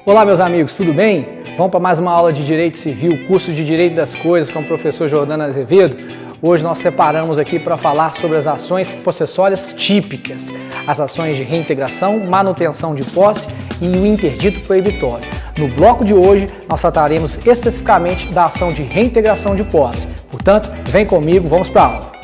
Olá, meus amigos, tudo bem? Vamos para mais uma aula de Direito Civil, curso de Direito das Coisas com o professor Jordano Azevedo. Hoje nós separamos aqui para falar sobre as ações possessórias típicas, as ações de reintegração, manutenção de posse e o interdito proibitório. No bloco de hoje, nós trataremos especificamente da ação de reintegração de posse. Portanto, vem comigo, vamos para a aula.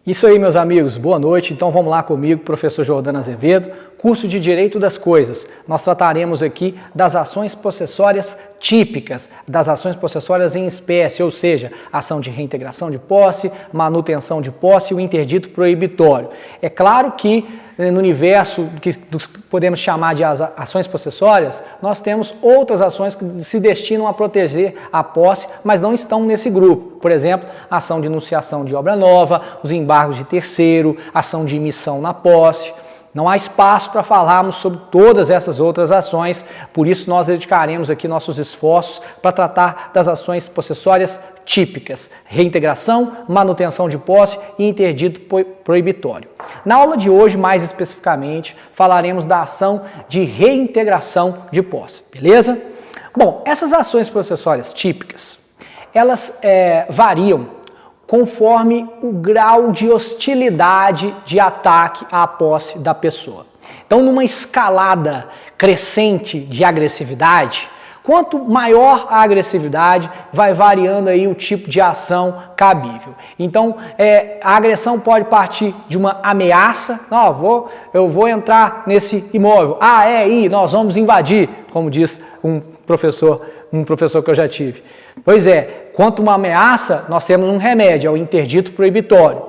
Isso aí, meus amigos, boa noite. Então vamos lá comigo, professor Jordano Azevedo, curso de Direito das Coisas. Nós trataremos aqui das ações possessórias típicas, das ações possessórias em espécie, ou seja, ação de reintegração de posse, manutenção de posse e o interdito proibitório. É claro que no universo que podemos chamar de ações possessórias, nós temos outras ações que se destinam a proteger a posse, mas não estão nesse grupo. Por exemplo, a ação de enunciação de obra nova, os embargos de terceiro, ação de emissão na posse. Não há espaço para falarmos sobre todas essas outras ações, por isso nós dedicaremos aqui nossos esforços para tratar das ações possessórias típicas, reintegração, manutenção de posse e interdito proibitório. Na aula de hoje, mais especificamente, falaremos da ação de reintegração de posse, beleza? Bom, essas ações possessórias típicas, elas variam conforme o grau de hostilidade de ataque à posse da pessoa. Então, numa escalada crescente de agressividade, quanto maior a agressividade, vai variando aí o tipo de ação cabível. Então, a agressão pode partir de uma ameaça, eu vou entrar nesse imóvel, nós vamos invadir, como diz um professor que eu já tive. Pois é, quanto uma ameaça, nós temos um remédio, é o interdito proibitório.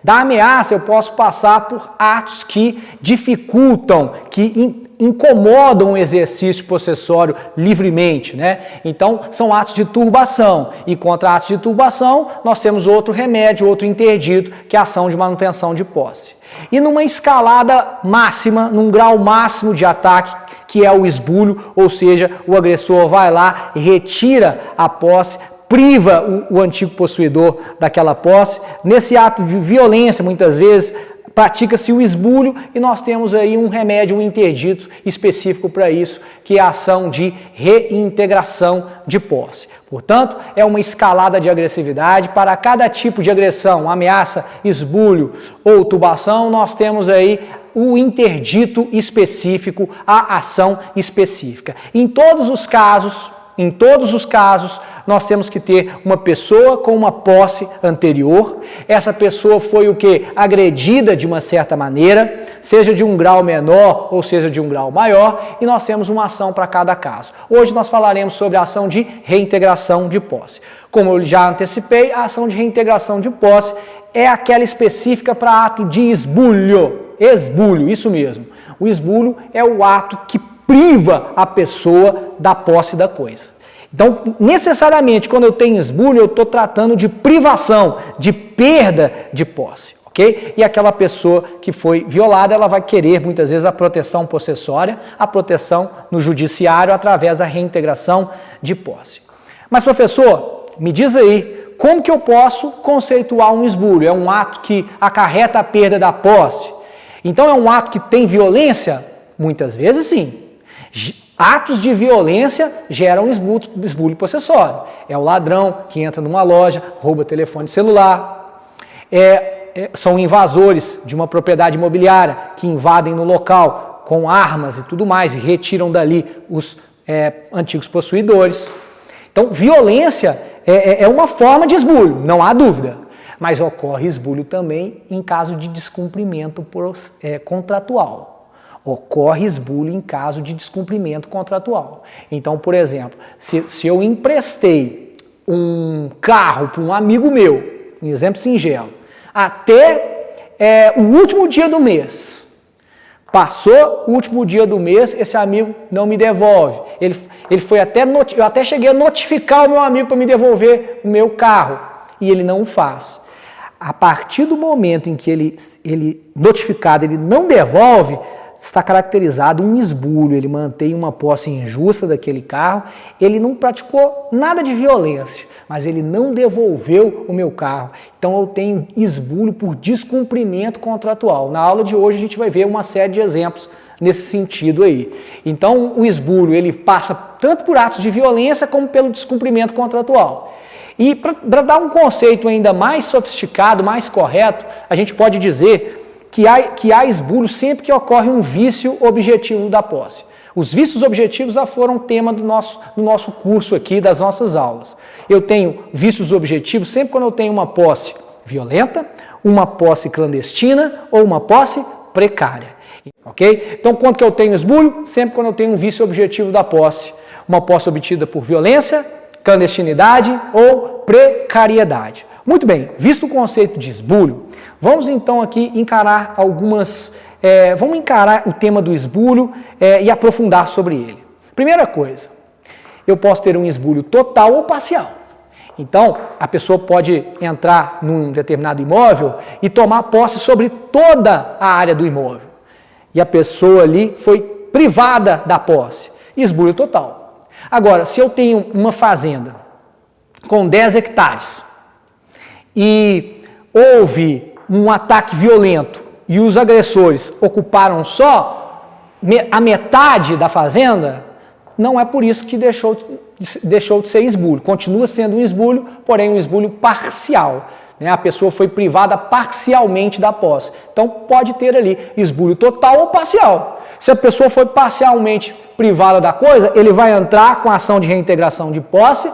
Da ameaça, eu posso passar por atos que dificultam, que incomodam o exercício possessório livremente, né? Então, são atos de turbação. E contra atos de turbação, nós temos outro remédio, outro interdito, que é a ação de manutenção de posse. E numa escalada máxima, num grau máximo de ataque, que é o esbulho, ou seja, o agressor vai lá e retira a posse, priva o antigo possuidor daquela posse. Nesse ato de violência, muitas vezes, pratica-se o esbulho e nós temos aí um remédio, um interdito específico para isso, que é a ação de reintegração de posse. Portanto, é uma escalada de agressividade. Para cada tipo de agressão, ameaça, esbulho ou tubação, nós temos aí o interdito específico, a ação específica. Em todos os casos, nós temos que ter uma pessoa com uma posse anterior. Essa pessoa foi o quê? Agredida de uma certa maneira, seja de um grau menor ou seja de um grau maior, e nós temos uma ação para cada caso. Hoje nós falaremos sobre a ação de reintegração de posse. Como eu já antecipei, a ação de reintegração de posse é aquela específica para ato de esbulho. Esbulho, isso mesmo. O esbulho é o ato que priva a pessoa da posse da coisa. Então, necessariamente, quando eu tenho esbulho, eu estou tratando de privação, de perda de posse, ok? E aquela pessoa que foi violada, ela vai querer, muitas vezes, a proteção possessória, a proteção no judiciário, através da reintegração de posse. Mas, professor, me diz aí, como que eu posso conceituar um esbulho? É um ato que acarreta a perda da posse? Então, é um ato que tem violência? Muitas vezes, sim. Atos de violência geram esbulho possessório. É o ladrão que entra numa loja, rouba telefone celular. São invasores de uma propriedade imobiliária que invadem no local com armas e tudo mais e retiram dali os antigos possuidores. Então, violência é uma forma de esbulho, não há dúvida. Mas ocorre esbulho também em caso de descumprimento contratual. Ocorre esbulho em caso de descumprimento contratual. Então, por exemplo, se eu emprestei um carro para um amigo meu, um exemplo singelo, até o último dia do mês, passou o último dia do mês, esse amigo não me devolve. Ele foi eu até cheguei a notificar o meu amigo para me devolver o meu carro, e ele não o faz. A partir do momento em que ele notificado, ele não devolve, está caracterizado um esbulho, ele mantém uma posse injusta daquele carro, ele não praticou nada de violência, mas ele não devolveu o meu carro. Então eu tenho esbulho por descumprimento contratual. Na aula de hoje a gente vai ver uma série de exemplos nesse sentido aí. Então o esbulho ele passa tanto por atos de violência como pelo descumprimento contratual. E para dar um conceito ainda mais sofisticado, mais correto, a gente pode dizer que há esbulho sempre que ocorre um vício objetivo da posse. Os vícios objetivos já foram tema do nosso curso aqui, das nossas aulas. Eu tenho vícios objetivos sempre quando eu tenho uma posse violenta, uma posse clandestina ou uma posse precária. Ok? Então, quando que eu tenho esbulho? Sempre quando eu tenho um vício objetivo da posse. Uma posse obtida por violência, clandestinidade ou precariedade. Muito bem, visto o conceito de esbulho, vamos então aqui encarar vamos encarar o tema do esbulho e aprofundar sobre ele. Primeira coisa, eu posso ter um esbulho total ou parcial. Então, a pessoa pode entrar num determinado imóvel e tomar posse sobre toda a área do imóvel. E a pessoa ali foi privada da posse. Esbulho total. Agora, se eu tenho uma fazenda com 10 hectares e houve um ataque violento e os agressores ocuparam só a metade da fazenda, não é por isso que deixou de ser esbulho. Continua sendo um esbulho, porém um esbulho parcial. A pessoa foi privada parcialmente da posse. Então pode ter ali esbulho total ou parcial. Se a pessoa foi parcialmente privada da coisa, ele vai entrar com a ação de reintegração de posse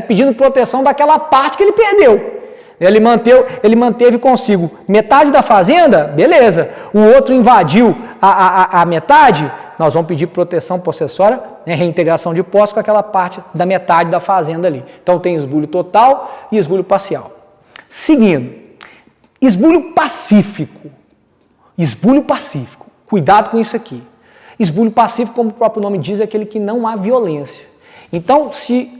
pedindo proteção daquela parte que ele perdeu. Ele manteve consigo metade da fazenda, beleza. O outro invadiu a metade, nós vamos pedir proteção possessória, reintegração de posse com aquela parte da metade da fazenda ali. Então tem esbulho total e esbulho parcial. Seguindo, esbulho pacífico. Esbulho pacífico. Cuidado com isso aqui. Esbulho pacífico, como o próprio nome diz, é aquele que não há violência. Então, se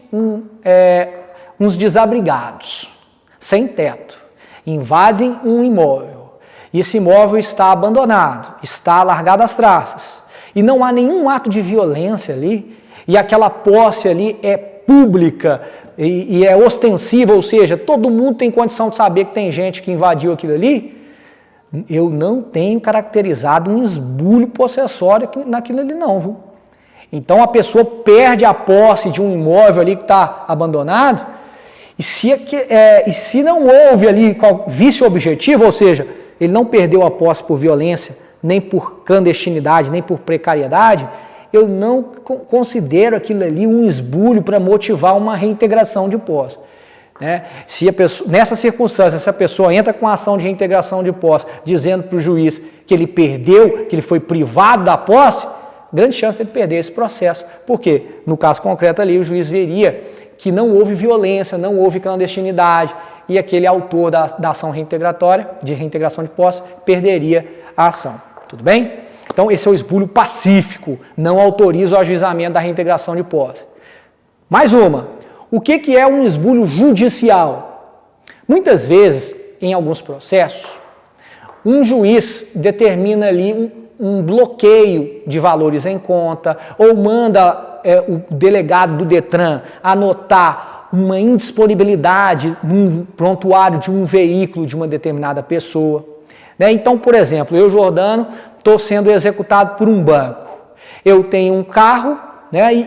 uns desabrigados, sem teto, invadem um imóvel, e esse imóvel está abandonado, está largado às traças, e não há nenhum ato de violência ali, e aquela posse ali é pública e é ostensiva, ou seja, todo mundo tem condição de saber que tem gente que invadiu aquilo ali, eu não tenho caracterizado um esbulho possessório naquilo ali não, viu? Então a pessoa perde a posse de um imóvel ali que está abandonado, e se não houve ali vício objetivo, ou seja, ele não perdeu a posse por violência, nem por clandestinidade, nem por precariedade, eu não considero aquilo ali um esbulho para motivar uma reintegração de posse. Nessa circunstância, se a pessoa entra com a ação de reintegração de posse, dizendo para o juiz que ele perdeu, que ele foi privado da posse, grande chance de ele perder esse processo. Por quê? No caso concreto ali, o juiz veria que não houve violência, não houve clandestinidade, e aquele autor da ação reintegratória, de reintegração de posse, perderia a ação. Tudo bem? Então, esse é o esbulho pacífico, não autoriza o ajuizamento da reintegração de posse. Mais uma, o que é um esbulho judicial? Muitas vezes, em alguns processos, um juiz determina ali um bloqueio de valores em conta, ou manda o delegado do Detran anotar uma indisponibilidade num prontuário de um veículo de uma determinada pessoa. Então, por exemplo, eu, Jordano, estou sendo executado por um banco. Eu tenho um carro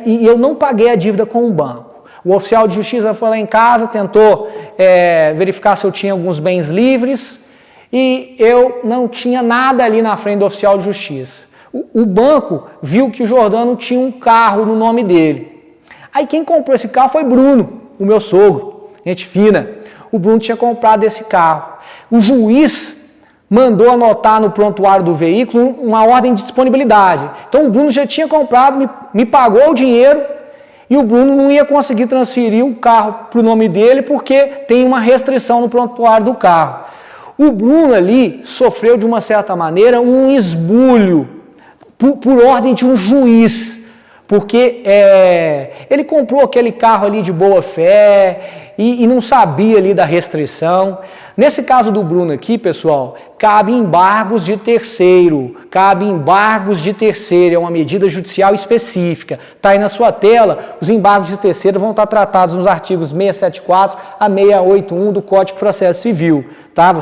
e eu não paguei a dívida com o banco. O oficial de justiça foi lá em casa, tentou verificar se eu tinha alguns bens livres e eu não tinha nada ali na frente do oficial de justiça. O banco viu que o Jordano tinha um carro no nome dele. Aí quem comprou esse carro foi Bruno, o meu sogro, gente fina. O Bruno tinha comprado esse carro. O juiz mandou anotar no prontuário do veículo uma ordem de disponibilidade. Então o Bruno já tinha comprado, me pagou o dinheiro e o Bruno não ia conseguir transferir o carro para o nome dele porque tem uma restrição no prontuário do carro. O Bruno ali sofreu de uma certa maneira um esbulho por ordem de um juiz, porque ele comprou aquele carro ali de boa fé e não sabia ali da restrição. Nesse caso do Bruno aqui, pessoal, cabe embargos de terceiro, é uma medida judicial específica. Está aí na sua tela, os embargos de terceiro vão estar tratados nos artigos 674 a 681 do Código de Processo Civil, tá?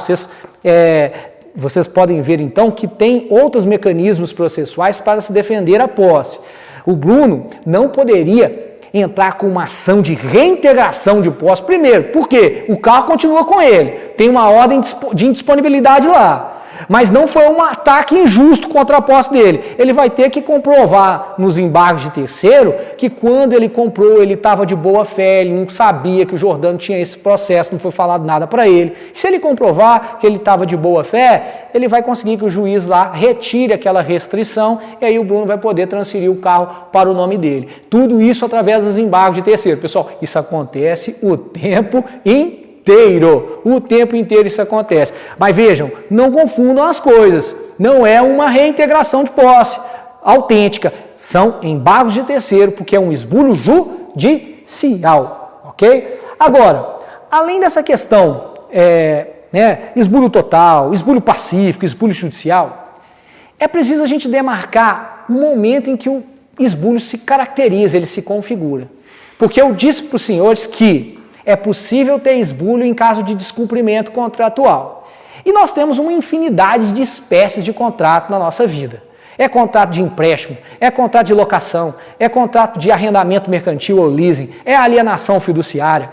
Vocês podem ver, então, que tem outros mecanismos processuais para se defender a posse. O Bruno não poderia entrar com uma ação de reintegração de posse. Primeiro, por quê? O carro continua com ele, tem uma ordem de indisponibilidade lá. Mas não foi um ataque injusto contra a posse dele. Ele vai ter que comprovar nos embargos de terceiro que quando ele comprou, ele estava de boa fé, ele não sabia que o Jordano tinha esse processo, não foi falado nada para ele. Se ele comprovar que ele estava de boa fé, ele vai conseguir que o juiz lá retire aquela restrição e aí o Bruno vai poder transferir o carro para o nome dele. Tudo isso através dos embargos de terceiro. Pessoal, isso acontece o tempo inteiro. O tempo inteiro isso acontece. Mas vejam, não confundam as coisas. Não é uma reintegração de posse autêntica. São embargos de terceiro, porque é um esbulho judicial. Ok? Agora, além dessa questão, esbulho total, esbulho pacífico, esbulho judicial, é preciso a gente demarcar o momento em que o esbulho se caracteriza, ele se configura. Porque eu disse para os senhores que é possível ter esbulho em caso de descumprimento contratual. E nós temos uma infinidade de espécies de contrato na nossa vida. É contrato de empréstimo, é contrato de locação, é contrato de arrendamento mercantil ou leasing, é alienação fiduciária.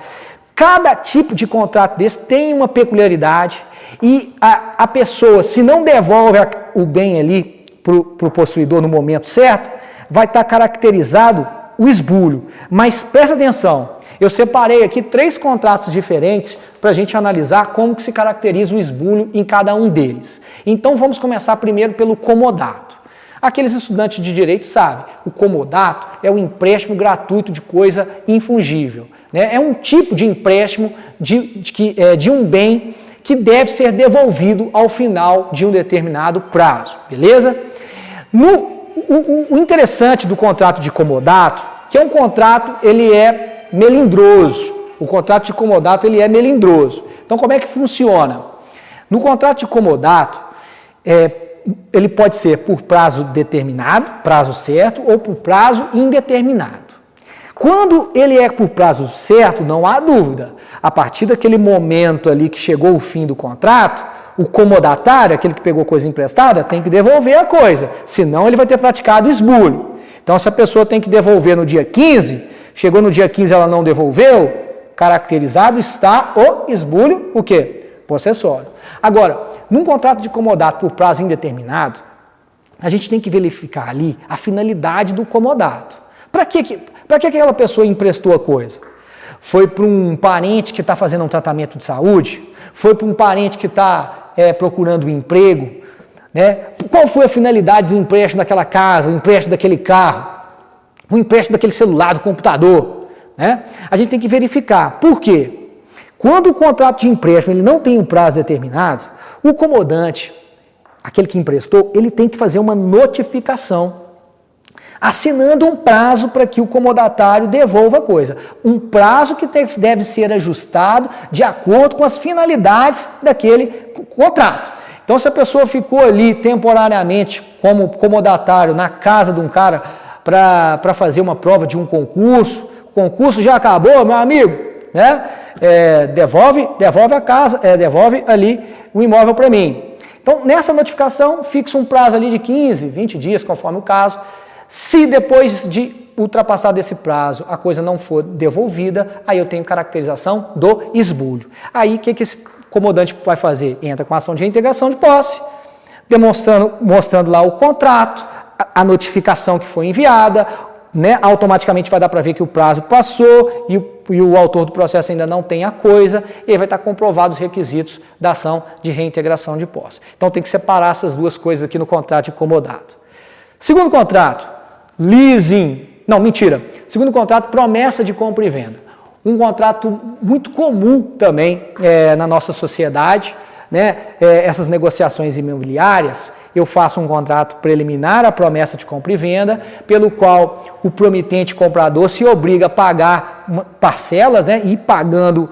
Cada tipo de contrato desse tem uma peculiaridade e a pessoa, se não devolve o bem ali para o possuidor no momento certo, vai estar caracterizado o esbulho. Mas presta atenção, eu separei aqui 3 contratos diferentes para a gente analisar como que se caracteriza o esbulho em cada um deles. Então vamos começar primeiro pelo comodato. Aqueles estudantes de direito sabem, o comodato é o empréstimo gratuito de coisa infungível. Né? É um tipo de empréstimo de um bem que deve ser devolvido ao final de um determinado prazo, beleza? O interessante do contrato de comodato, que é um contrato, ele é melindroso. O contrato de comodato, ele é melindroso. Então, como é que funciona? No contrato de comodato, ele pode ser por prazo determinado, prazo certo, ou por prazo indeterminado. Quando ele é por prazo certo, não há dúvida. A partir daquele momento ali que chegou o fim do contrato, o comodatário, aquele que pegou coisa emprestada, tem que devolver a coisa. Senão, ele vai ter praticado esbulho. Então, se a pessoa tem que devolver no dia 15... Chegou no dia 15 ela não devolveu, caracterizado está o esbulho, o quê? Possessório. Agora, num contrato de comodato por prazo indeterminado, a gente tem que verificar ali a finalidade do comodato. Para que aquela pessoa emprestou a coisa? Foi para um parente que está fazendo um tratamento de saúde? Foi para um parente que está procurando um emprego? Né? Qual foi a finalidade do empréstimo daquela casa, o empréstimo daquele carro? O empréstimo daquele celular, do computador, né? A gente tem que verificar. Por quê? Quando o contrato de empréstimo ele não tem um prazo determinado, o comodante, aquele que emprestou, ele tem que fazer uma notificação, assinando um prazo para que o comodatário devolva a coisa. Um prazo que deve ser ajustado de acordo com as finalidades daquele contrato. Então, se a pessoa ficou ali temporariamente como comodatário na casa de um cara para fazer uma prova de um concurso, o concurso já acabou, meu amigo, né? Devolve a casa, devolve ali o imóvel para mim. Então, nessa notificação, fixa um prazo ali de 15, 20 dias, conforme o caso. Se depois de ultrapassar desse prazo a coisa não for devolvida, aí eu tenho caracterização do esbulho. Aí, o que esse comodante vai fazer? Entra com a ação de reintegração de posse, mostrando lá o contrato, a notificação que foi enviada, né? Automaticamente vai dar para ver que o prazo passou e o autor do processo ainda não tem a coisa, e aí vai estar comprovado os requisitos da ação de reintegração de posse. Então tem que separar essas duas coisas aqui no contrato de comodato. Segundo contrato, leasing. Não, mentira. Segundo contrato, promessa de compra e venda. Um contrato muito comum também na nossa sociedade, né, essas negociações imobiliárias, eu faço um contrato preliminar à promessa de compra e venda, pelo qual o promitente comprador se obriga a pagar parcelas, né, e ir pagando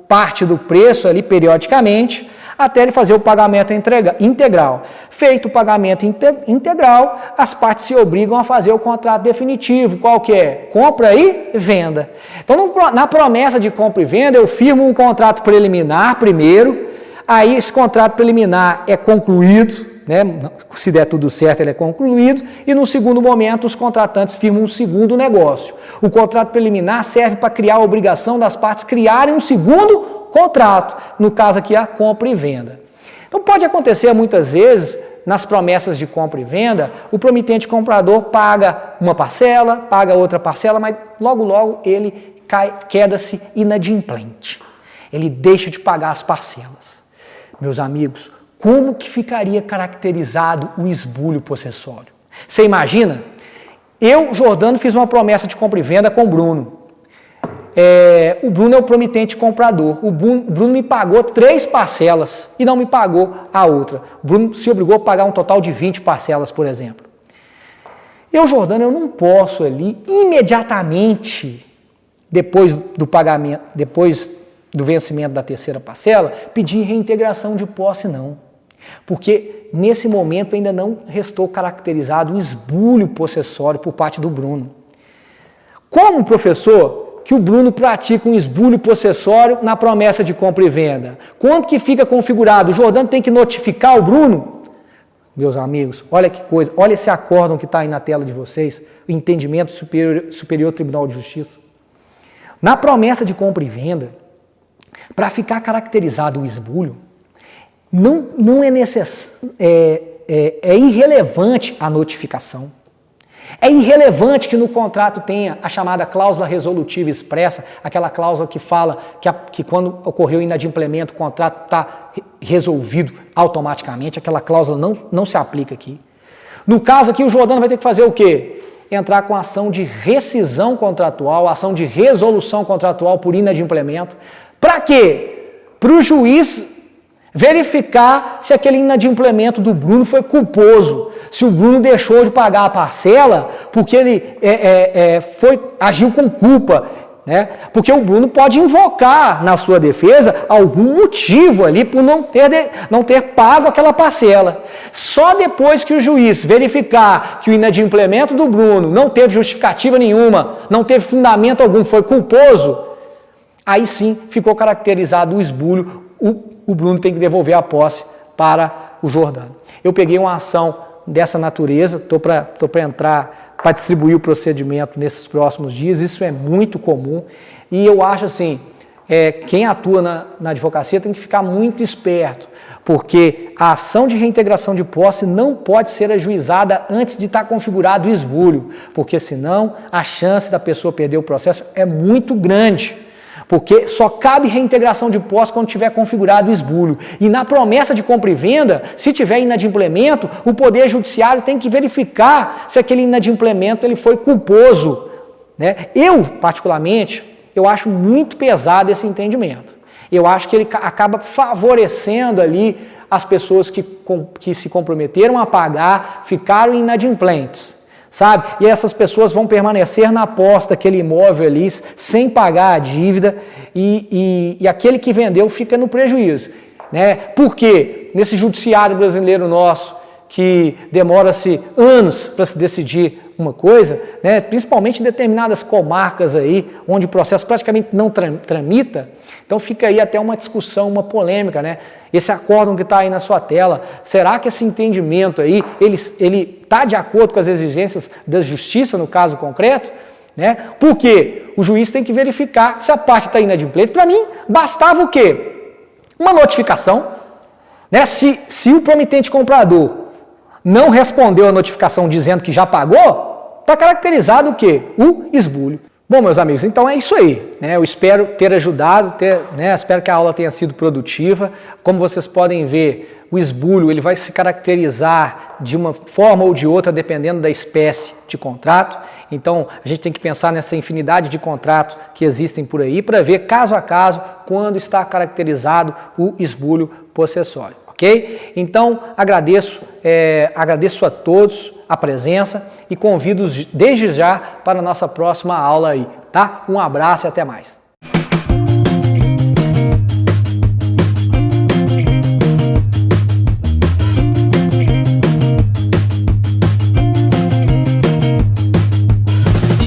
parte do preço ali periodicamente, até ele fazer o pagamento integral. Feito o pagamento integral, as partes se obrigam a fazer o contrato definitivo. Qual que é? Compra e venda. Então, na promessa de compra e venda, eu firmo um contrato preliminar primeiro, aí esse contrato preliminar é concluído, né? Se der tudo certo, ele é concluído, e no segundo momento os contratantes firmam um segundo negócio. O contrato preliminar serve para criar a obrigação das partes criarem um segundo contrato, no caso aqui a compra e venda. Então pode acontecer muitas vezes, nas promessas de compra e venda, o promitente comprador paga uma parcela, paga outra parcela, mas logo ele queda-se inadimplente. Ele deixa de pagar as parcelas. Meus amigos, como que ficaria caracterizado o esbulho possessório? Você imagina? Eu, Jordano, fiz uma promessa de compra e venda com o Bruno. O Bruno é o promitente comprador. O Bruno me pagou 3 parcelas e não me pagou a outra. O Bruno se obrigou a pagar um total de 20 parcelas, por exemplo. Eu, Jordano, eu não posso ali, imediatamente, depois do pagamento, depois do vencimento da terceira parcela, pedir reintegração de posse, não. Porque nesse momento ainda não restou caracterizado o esbulho possessório por parte do Bruno. Como, professor, que o Bruno pratica um esbulho possessório na promessa de compra e venda? Quando que fica configurado? O Jordano tem que notificar o Bruno? Meus amigos, olha que coisa, olha esse acórdão que está aí na tela de vocês, o entendimento Superior Tribunal de Justiça. Na promessa de compra e venda, para ficar caracterizado o esbulho, não é necessário, é irrelevante a notificação. É irrelevante que no contrato tenha a chamada cláusula resolutiva expressa, aquela cláusula que fala que quando ocorreu o inadimplemento, o contrato está resolvido automaticamente, aquela cláusula não se aplica aqui. No caso aqui, o Jordano vai ter que fazer o quê? Entrar com ação de rescisão contratual, ação de resolução contratual por inadimplemento. Para quê? Para o juiz verificar se aquele inadimplemento do Bruno foi culposo, se o Bruno deixou de pagar a parcela porque ele agiu com culpa, né? Porque o Bruno pode invocar na sua defesa algum motivo ali por não ter pago aquela parcela. Só depois que o juiz verificar que o inadimplemento do Bruno não teve justificativa nenhuma, não teve fundamento algum, foi culposo, aí sim ficou caracterizado o esbulho, o Bruno tem que devolver a posse para o Jordano. Eu peguei uma ação dessa natureza, estou para entrar para distribuir o procedimento nesses próximos dias, isso é muito comum, e eu acho assim, quem atua na advocacia tem que ficar muito esperto, porque a ação de reintegração de posse não pode ser ajuizada antes de estar configurado o esbulho, porque senão a chance da pessoa perder o processo é muito grande. Porque só cabe reintegração de posse quando tiver configurado o esbulho. E na promessa de compra e venda, se tiver inadimplemento, o Poder Judiciário tem que verificar se aquele inadimplemento ele foi culposo, né? Eu, particularmente, eu acho muito pesado esse entendimento. Eu acho que ele acaba favorecendo ali as pessoas que se comprometeram a pagar, ficaram inadimplentes. Sabe? E essas pessoas vão permanecer na posse daquele imóvel ali, sem pagar a dívida, e aquele que vendeu fica no prejuízo, né? Por quê? Nesse judiciário brasileiro nosso, que demora-se anos para se decidir uma coisa, né? Principalmente em determinadas comarcas aí, onde o processo praticamente não tramita, então fica aí até uma discussão, uma polêmica, né? Esse acórdão que está aí na sua tela, será que esse entendimento aí, ele está de acordo com as exigências da justiça no caso concreto? Né? Porque o juiz tem que verificar se a parte está inadimplente. Para mim, bastava o quê? Uma notificação. Né? Se o promitente comprador não respondeu a notificação dizendo que já pagou, está caracterizado o quê? O esbulho. Bom, meus amigos, então é isso aí, né? Eu espero ter ajudado, espero que a aula tenha sido produtiva. Como vocês podem ver, o esbulho ele vai se caracterizar de uma forma ou de outra, dependendo da espécie de contrato. Então, a gente tem que pensar nessa infinidade de contratos que existem por aí para ver, caso a caso, quando está caracterizado o esbulho possessório, ok? Então, agradeço a todos a presença e convido desde já para a nossa próxima aula aí, tá? Um abraço e até mais.